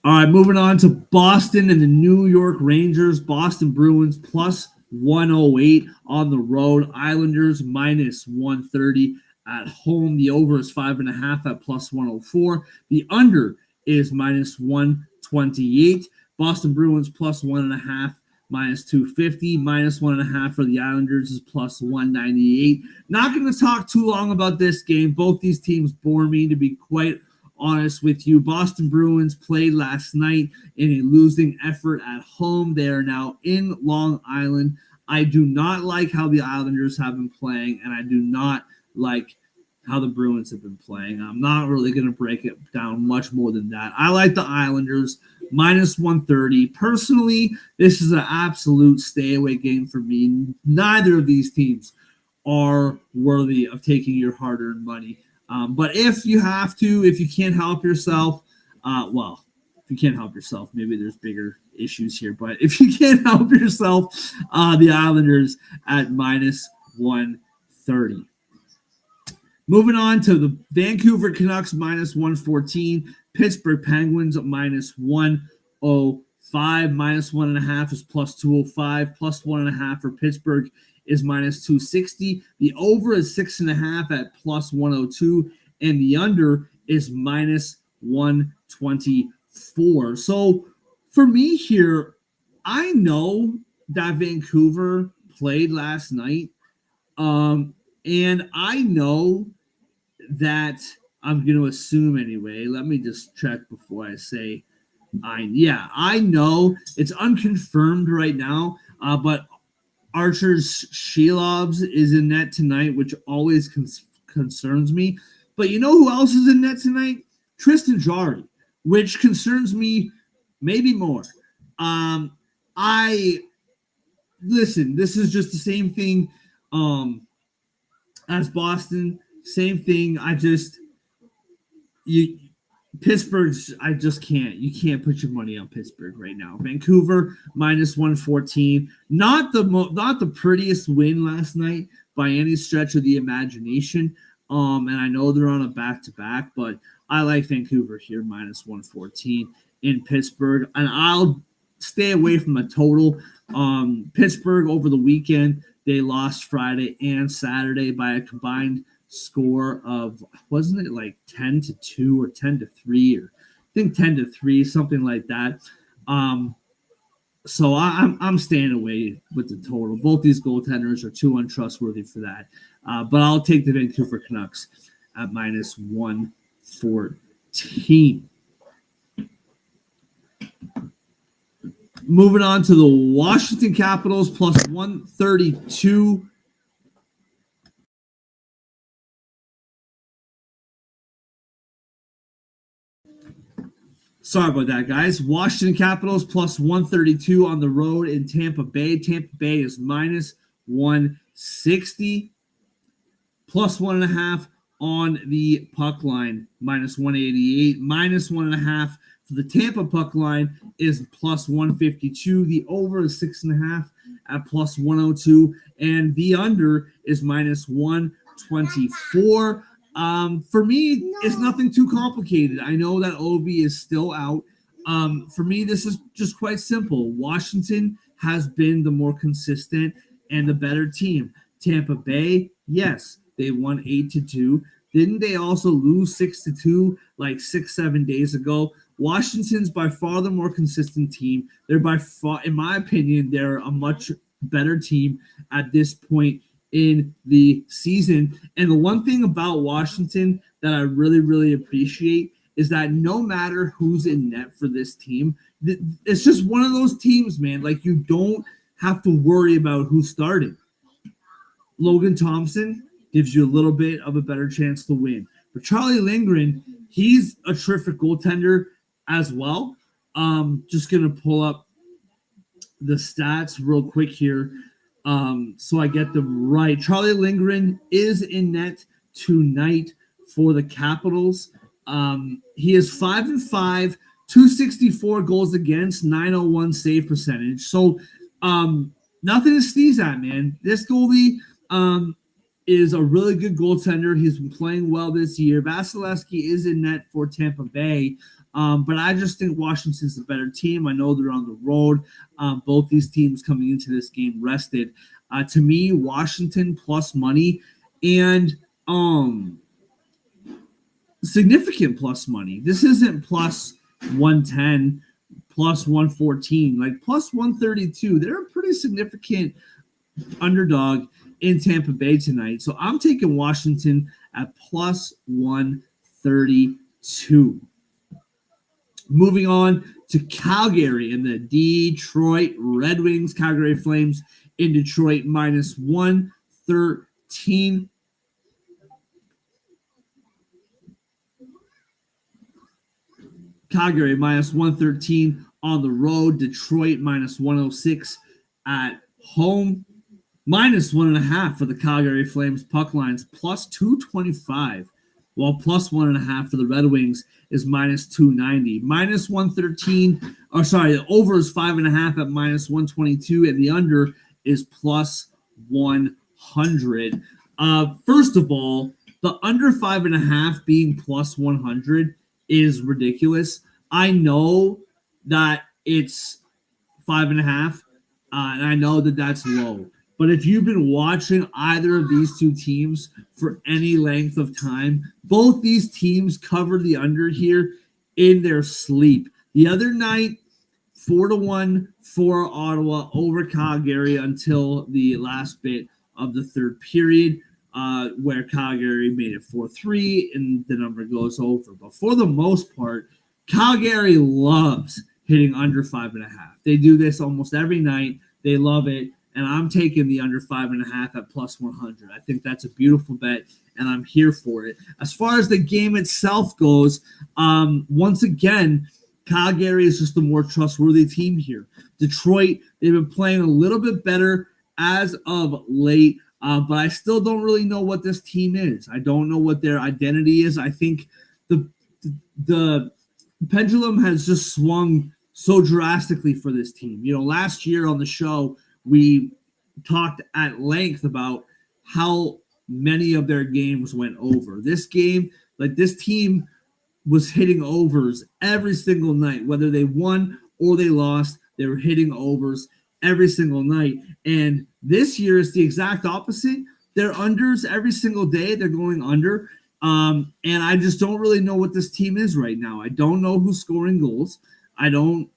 A: All right, moving on to Boston and the New York Rangers. Boston Bruins plus 108 on the road. Islanders minus 130 at home. The over is 5.5 at plus 104. The under is minus 128. Boston Bruins plus 1.5, minus 250. Minus 1.5 for the Islanders is plus 198. Not going to talk too long about this game. Both these teams bore me, to be quite honest with you. Boston Bruins played last night in a losing effort at home. They are now in Long Island. I do not like how the Islanders have been playing, and I do not like how the Bruins have been playing. I'm not really going to break it down much more than that. I like the Islanders minus 130. Personally, this is an absolute stay-away game for me. Neither of these teams are worthy of taking your hard-earned money. But if you have to, if you can't help yourself, if you can't help yourself, maybe there's bigger issues here. But if you can't help yourself, the Islanders at minus 130. Moving on to the Vancouver Canucks minus 114. Pittsburgh Penguins minus 105. Minus 1.5 is plus 205. Plus 1.5 for Pittsburgh is minus 260. The over is 6.5 at plus 102, and the under is minus 124. So for me here, I know that Vancouver played last night, and I know that I'm going to assume anyway. Let me just check before I say I know it's unconfirmed right now, but Archer's Shelovs is in net tonight, which always concerns me. But you know who else is in net tonight? Tristan Jarry, which concerns me maybe more. Listen, this is just the same thing as Boston. Same thing. Pittsburgh's, I just can't. You can't put your money on Pittsburgh right now. Vancouver minus 114. Not the prettiest win last night by any stretch of the imagination. And I know they're on a back-to-back, but I like Vancouver here minus 114 in Pittsburgh, and I'll stay away from a total. Pittsburgh over the weekend, they lost Friday and Saturday by a combined score of, wasn't it like 10-2 or 10-3, or I think 10-3, something like that. So I'm staying away with the total. Both these goaltenders are too untrustworthy for that. But I'll take the Vancouver Canucks at minus 114. Moving on to the Washington Capitals plus 132. Sorry about that, guys. Washington Capitals plus 132 on the road in Tampa Bay. Tampa Bay is minus 160. Plus 1.5 on the puck line, minus 188. Minus 1.5 for the Tampa puck line is plus 152. The over is 6.5 at plus 102. And the under is minus 124. For me, it's nothing too complicated. I know that Ovi is still out. For me, this is just quite simple. Washington has been the more consistent and the better team. Tampa Bay, yes, they won 8-2. Didn't they also lose 6-2 like 6-7 days ago? Washington's by far the more consistent team. They're by far, in my opinion, they're a much better team at this point in the season. And the one thing about Washington that I really, really appreciate is that no matter who's in net for this team, it's just one of those teams, man. Like, you don't have to worry about who's starting. Logan Thompson gives you a little bit of a better chance to win. But Charlie Lindgren, he's a terrific goaltender as well. Just going to pull up the stats real quick here so I get them right. Charlie Lindgren is in net tonight for the Capitals. He is 5-5, 264 goals against, 901 save percentage. So nothing to sneeze at, man. This goalie is a really good goaltender. He's been playing well this year. Vasilevsky is in net for Tampa Bay. But I just think Washington's the better team. I know they're on the road. Both these teams coming into this game rested. To me, Washington plus money and significant plus money. This isn't plus 110, plus 114, like plus 132. They're a pretty significant underdog in Tampa Bay tonight. So I'm taking Washington at plus 132. Moving on to Calgary and the Detroit Red Wings. Calgary Flames in Detroit minus 113. Calgary minus 113 on the road. Detroit minus 106 at home. Minus 1.5 for the Calgary Flames puck lines, plus 225. While plus 1.5 for the Red Wings is minus 290. Minus 113, or sorry, the over is 5.5 at minus 122, and the under is plus 100. First of all, the under 5.5 being plus 100 is ridiculous. I know that it's 5.5, and I know that that's low. But if you've been watching either of these two teams for any length of time, both these teams covered the under here in their sleep. The other night, 4-1 for Ottawa over Calgary until the last bit of the third period. where Calgary made it 4-3 and the number goes over. But for the most part, Calgary loves hitting under 5.5. They do this almost every night. They love it. And I'm taking the under 5.5 at plus 100. I think that's a beautiful bet, and I'm here for it. As far as the game itself goes, once again, Calgary is just the more trustworthy team here. Detroit, they've been playing a little bit better as of late, but I still don't really know what this team is. I don't know what their identity is. I think the pendulum has just swung so drastically for this team. Last year on the show, we talked at length about how many of their games went over. This game, this team was hitting overs every single night, whether they won or they lost. They were hitting overs every single night. And this year is the exact opposite. They're unders every single day. They're going under. And I just don't really know what this team is right now. I don't know who's scoring goals. I don't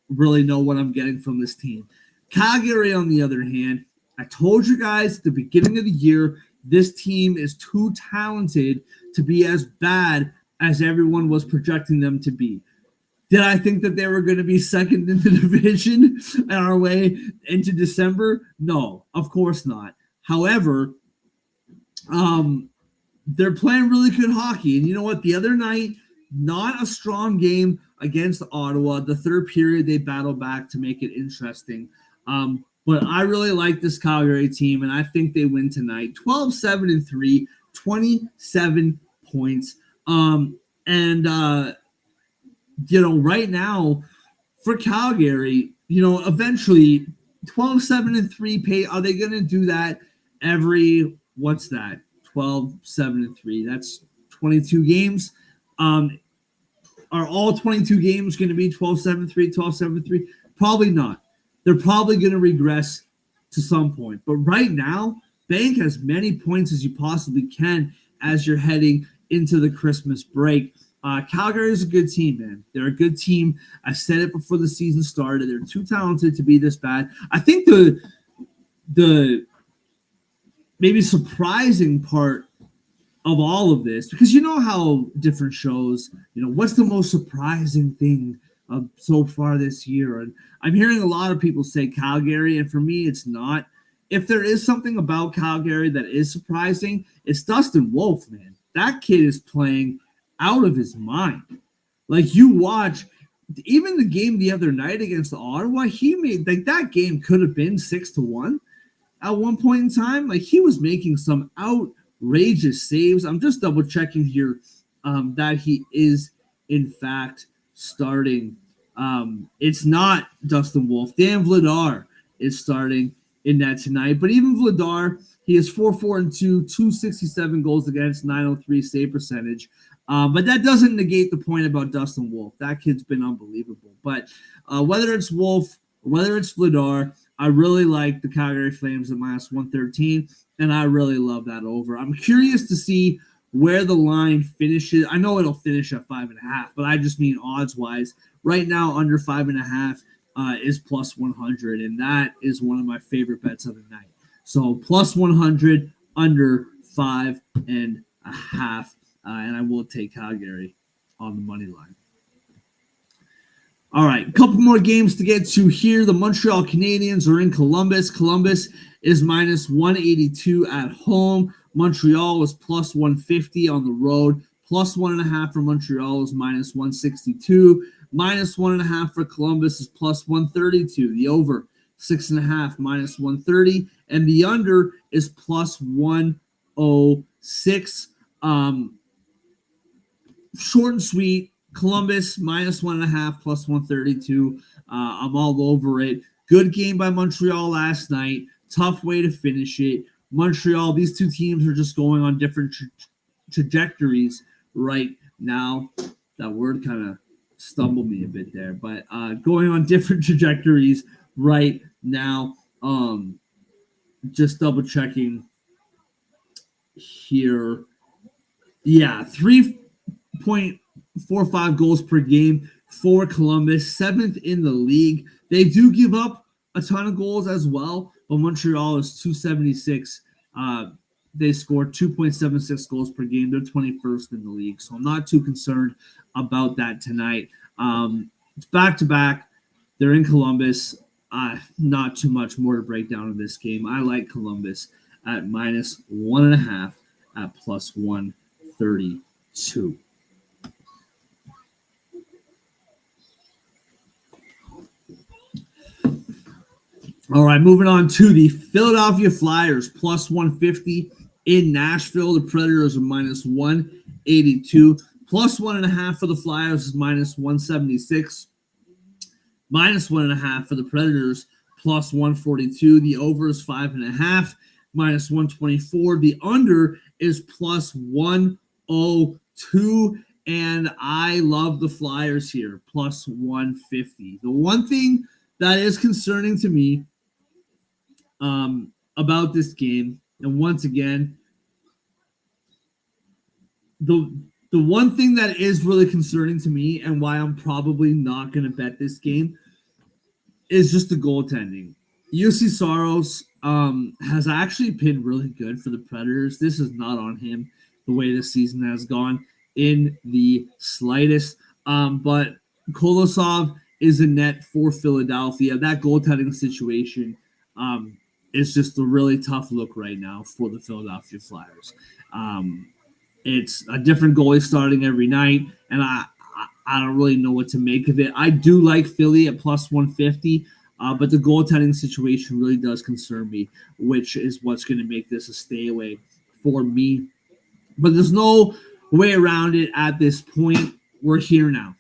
A: really know what I'm getting from this team. Calgary, on the other hand, I told you guys at the beginning of the year, this team is too talented to be as bad as everyone was projecting them to be. Did I think that they were going to be second in the division on our way into December? No, of course not. However, they're playing really good hockey. And you know what? The other night, not a strong game against Ottawa. The third period, they battled back to make it interesting. But I really like this Calgary team, and I think they win tonight. 12-7-3, 27 points. Right now for Calgary, eventually 12-7-3 pay. Are they going to do that every, what's that? 12-7-3. That's 22 games. Are all 22 games going to be 12-7-3, 12-7-3? Probably not. They're probably going to regress to some point. But right now, bank as many points as you possibly can as you're heading into the Christmas break. Calgary is a good team, man. They're a good team. I said it before the season started. They're too talented to be this bad. I think the maybe surprising part of all of this, because you know how different shows, what's the most surprising thing so far this year? And I'm hearing a lot of people say Calgary, and for me, it's not. If there is something about Calgary that is surprising, it's Dustin Wolf, man. That kid is playing out of his mind. You watch, even the game the other night against Ottawa, he made, that game could have been 6-1 at one point in time. He was making some outrageous saves. I'm just double checking here that he is in fact starting. It's not Dustin Wolf. Dan Vladar is starting in that tonight. But even Vladar, he is 4-4-2, 267 goals against, 903 save percentage. But that doesn't negate the point about Dustin Wolf. That kid's been unbelievable. But whether it's Wolf or whether it's Vladar, I really like the Calgary Flames at minus 113, and I really love that over. I'm curious to see where the line finishes. I know it'll finish at 5.5, but I just mean odds-wise. Right now, under 5.5 is plus 100, and that is one of my favorite bets of the night. So plus 100, under 5.5, and I will take Calgary on the money line. All right, a couple more games to get to here. The Montreal Canadiens are in Columbus. Columbus is minus 182 at home. Montreal is plus 150 on the road. Plus 1.5 for Montreal is minus 162. Minus 1.5 for Columbus is plus 132. The over 6.5 minus 130, and the under is plus 106. Short and sweet. Columbus minus 1.5 plus 132. I'm all over it. Good game by Montreal last night. Tough way to finish it. Montreal, these two teams are just going on different trajectories right now. That word kind of stumbled me a bit there, but going on different trajectories right now. Just double checking here. Yeah, 3.45 goals per game for Columbus, 7th in the league. They do give up a ton of goals as well, but Montreal is 276. They score 2.76 goals per game. They're 21st in the league, so I'm not too concerned about that tonight. It's back-to-back. They're in Columbus. Not too much more to break down in this game. I like Columbus at -1.5 at +132. All right, moving on to the Philadelphia Flyers, +150 in Nashville. The Predators are -182. +1.5 for the Flyers is -176. -1.5 for the Predators, +142. The over is 5.5, -124. The under is +102. And I love the Flyers here, +150. The one thing that is concerning to me about this game, and once again, the one thing that is really concerning to me and why I'm probably not going to bet this game is just the goaltending. UC Saros has actually been really good for the Predators. This is not on him the way the season has gone in the slightest. But Kolosov is a net for Philadelphia. That goaltending situation is just a really tough look right now for the Philadelphia Flyers. It's a different goalie starting every night, and I don't really know what to make of it. I do like Philly at +150, but the goaltending situation really does concern me, which is what's going to make this a stay away for me. But there's no way around it at this point. We're here now.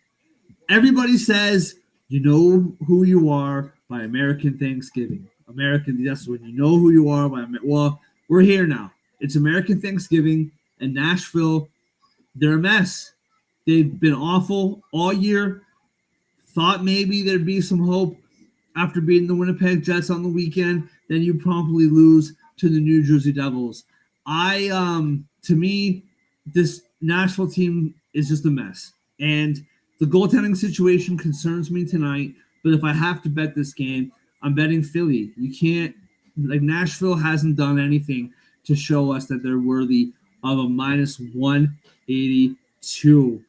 A: Everybody says, you know who you are by American Thanksgiving. That's when you know who you are by. Well, we're here now. It's American Thanksgiving, and Nashville, they're a mess. They've been awful all year. Thought maybe there'd be some hope after beating the Winnipeg Jets on the weekend. Then you promptly lose to the New Jersey Devils. To me, this Nashville team is just a mess. And the goaltending situation concerns me tonight. But if I have to bet this game, I'm betting Philly. You can't, Nashville hasn't done anything to show us that they're worthy of a -182.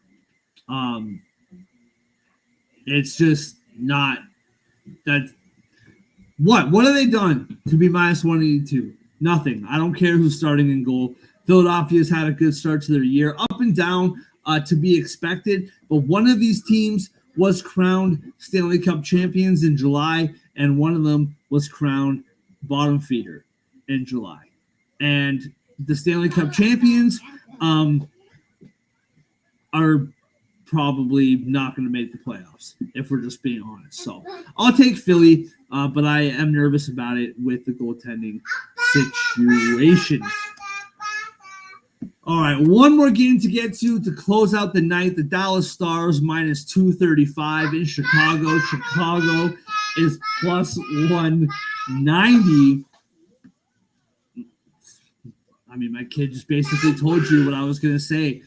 A: It's just not that. What have they done to be -182? Nothing. I don't care who's starting in goal. Philadelphia's had a good start to their year, up and down to be expected. But one of these teams was crowned Stanley Cup champions in July, and one of them was crowned bottom feeder in July. And the Stanley Cup champions are probably not going to make the playoffs, if we're just being honest. So I'll take Philly, but I am nervous about it with the goaltending situation. All right, one more game to get to close out the night. The Dallas Stars -235 in Chicago. Chicago is +190. I mean, my kid just basically told you what I was going to say.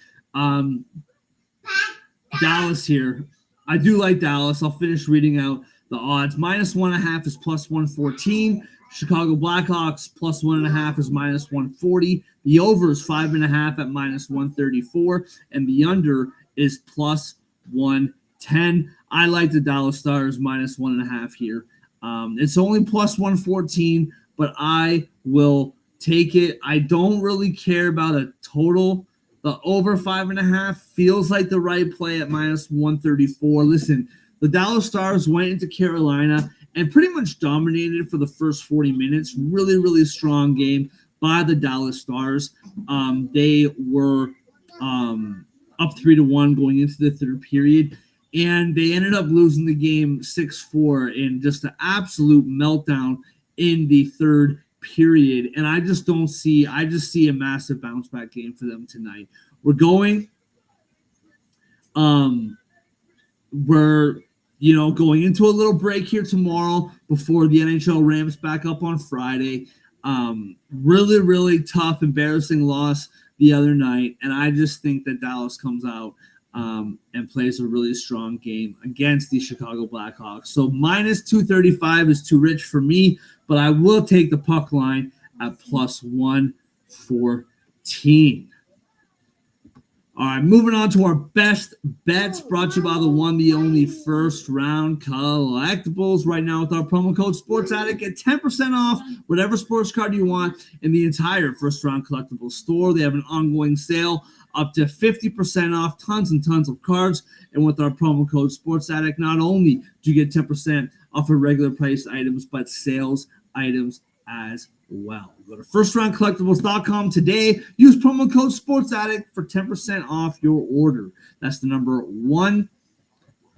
A: Dallas here. I do like Dallas. I'll finish reading out the odds. -1.5 is +114. Chicago Blackhawks +1.5 is -140. The over is 5.5 at -134. And the under is +110. I like the Dallas Stars -1.5 here. It's only +114, but I will take it. I don't really care about a total. The over 5.5 feels like the right play at -134. Listen, the Dallas Stars went into Carolina and pretty much dominated for the first 40 minutes. Really, really strong game by the Dallas Stars. They were up 3-1 going into the third period, and they ended up losing the game 6-4 in just an absolute meltdown in the third period. And I just see a massive bounce back game for them tonight. We're going into a little break here tomorrow before the NHL ramps back up on Friday. Really, really tough, embarrassing loss the other night. And I just think that Dallas comes out and plays a really strong game against the Chicago Blackhawks. So -235 is too rich for me. but I will take the puck line at plus 114. All right, moving on to our best bets, brought to you by the one, the only First Round Collectibles. Right now with our promo code Sports Addict, get 10% off whatever sports card you want in the entire First Round Collectibles store. They have an ongoing sale up to 50% off, tons and tons of cards. And with our promo code Sports Addict, not only do you get 10% off of regular priced items, but sales items as well. Go to firstroundcollectibles.com today. Use promo code SportsAddict for 10% off your order. That's the number 1,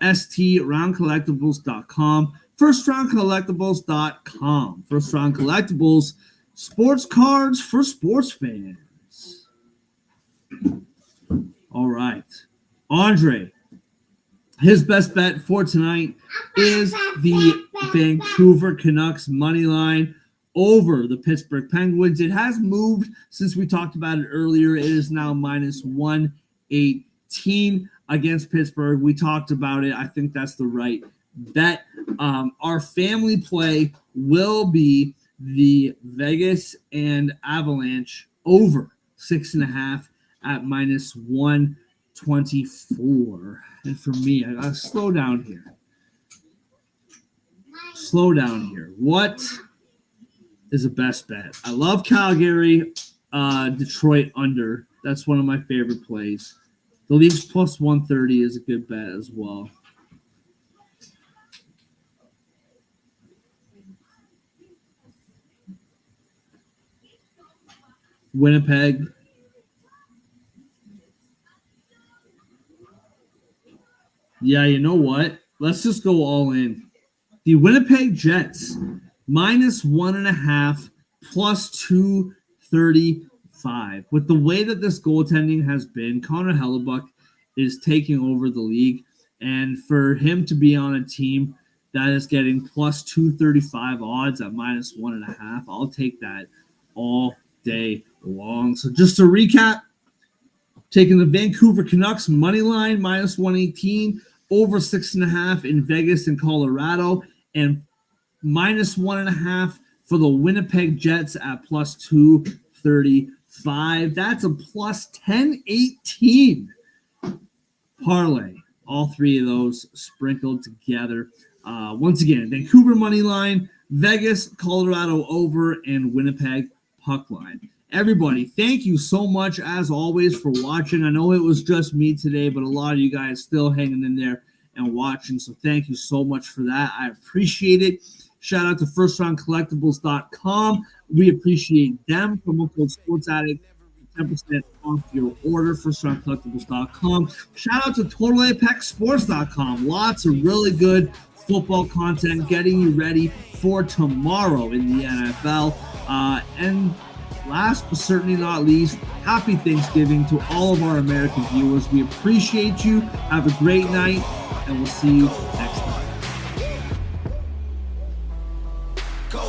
A: STRoundcollectibles.com. Firstroundcollectibles.com. First Round Collectibles, sports cards for sports fans. All right. Andre, his best bet for tonight is the Vancouver Canucks money line over the Pittsburgh Penguins. It has moved since we talked about it earlier. It is now minus 118 against Pittsburgh. We talked about it. I think that's the right bet. Our family play will be the Vegas and Avalanche over 6.5 at minus 124. And for me, I gotta slow down here. What is a best bet? I love Calgary, Detroit under. That's one of my favorite plays. The Leafs plus 130 is a good bet as well. Winnipeg. Yeah, you know what? Let's just go all in. The Winnipeg Jets minus 1.5 plus 235. With the way that this goaltending has been, Connor Hellebuck is taking over the league. And for him to be on a team that is getting plus 235 odds at minus 1.5, I'll take that all day long. So just to recap, taking the Vancouver Canucks money line minus 118, over 6.5 in Vegas and Colorado, and minus 1.5 for the Winnipeg Jets at plus 235. That's a plus 1018 parlay. All three of those sprinkled together. Once again, Vancouver money line, Vegas, Colorado over, and Winnipeg puck line. Everybody, thank you so much, as always, for watching. I know it was just me today, but a lot of you guys still hanging in there and watching, so thank you so much for that. I appreciate it. Shout out to firstroundcollectibles.com. We appreciate them. Promo code SportsAddict, 10% off your order, firstroundcollectibles.com. Shout out to TotalApexSports.com. Lots of really good football content getting you ready for tomorrow in the NFL. And last but certainly not least, happy Thanksgiving to all of our American viewers. We appreciate you. Have a great night, and we'll see you next time.
B: Go